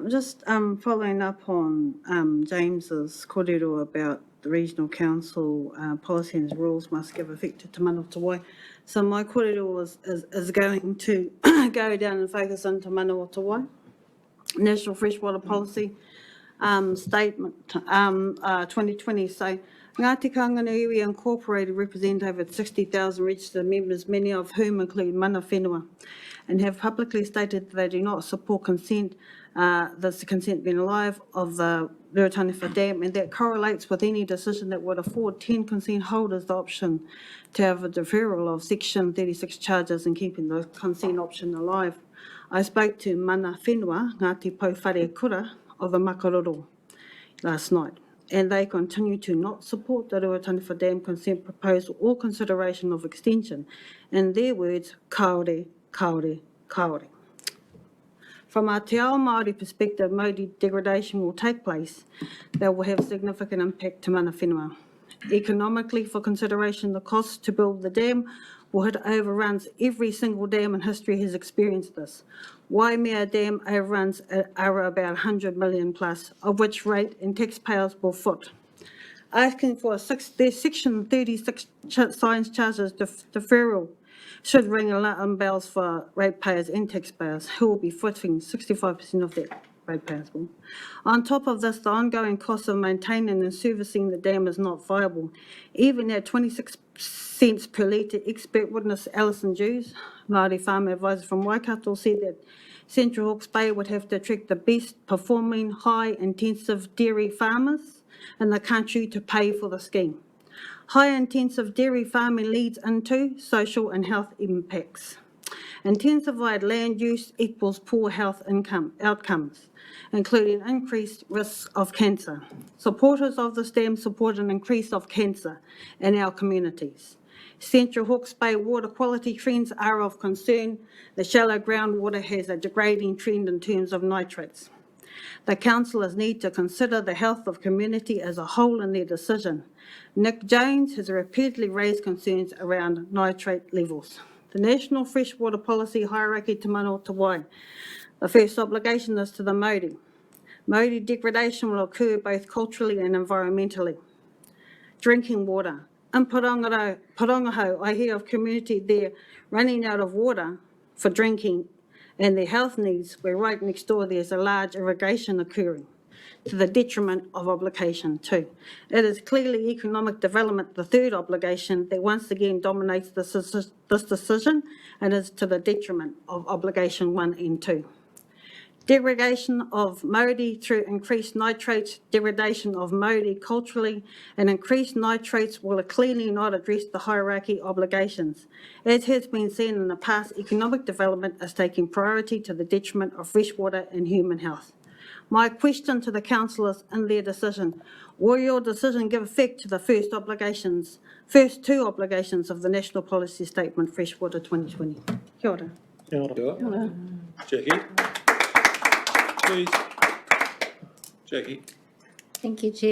Just following up on James's korero about the Regional Council policy and rules must give effect to Te Manawatawai. So my korero is going to go down and focus on Te Manawatawai. National Freshwater Policy Statement 2020. So Ngāti Kanganui Incorporated represent over 60,000 registered members, many of whom include mana whenua, and have publicly stated that they do not support consent, this consent being alive, of the Ruataniwha Dam, and that correlates with any decision that would afford 10 consent holders the option to have a deferral of Section 36 charges and keeping the consent option alive. I spoke to mana whenua, Ngāti Pouwhare Kura, of the McIlroy last night, and they continue to not support the Ruataniwha Dam consent proposal or consideration of extension. In their words, kaore, kaore, kaore. From a te ao Māori perspective, Māori degradation will take place that will have significant impact to mana whenua. Economically, for consideration, the cost to build the dam will hit overruns. Every single dam in history has experienced this. Waimea Dam overruns are about 100 million plus, of which rate and taxpayers will foot. Asking for their Section 36 science charges deferral should ring alarm bells for ratepayers and taxpayers, who will be footing 65% of that ratepayers will. On top of this, the ongoing cost of maintaining and servicing the dam is not viable. Even at 26 cents per litre, expert witness Alison Jews, Māori farm advisor from Waikato, said that Central Hawke's Bay would have to attract the best performing high-intensive dairy farmers in the country to pay for the scheme. High-intensive dairy farming leads into social and health impacts. Intensified land use equals poor health outcomes, including increased risks of cancer. Supporters of this dam support an increase of cancer in our communities. Central Hawke's Bay water quality trends are of concern. The shallow groundwater has a degrading trend in terms of nitrates. The councillors need to consider the health of community as a whole in their decision. Nick Jones has repeatedly raised concerns around nitrate levels. The National Freshwater Policy Hierarchy Te Manawatawai. The first obligation is to the Māori. Māori degradation will occur both culturally and environmentally. Drinking water. In Porongahau, I hear of community there running out of water for drinking and their health needs, where right next door there's a large irrigation occurring, to the detriment of obligation 2. It is clearly economic development, the third obligation, that once again dominates this decision and is to the detriment of obligation 1 and 2. Degradation of Māori through increased nitrates, degradation of Māori culturally, and increased nitrates will clearly not address the hierarchy obligations. As has been seen in the past, economic development is taking priority to the detriment of freshwater and human health. My question to the councillors in their decision: will your decision give effect to the first two obligations of the National Policy Statement Freshwater 2020? Kia ora. Kia ora. Kia ora. Jackie, please. Jackie. Thank you, Chair.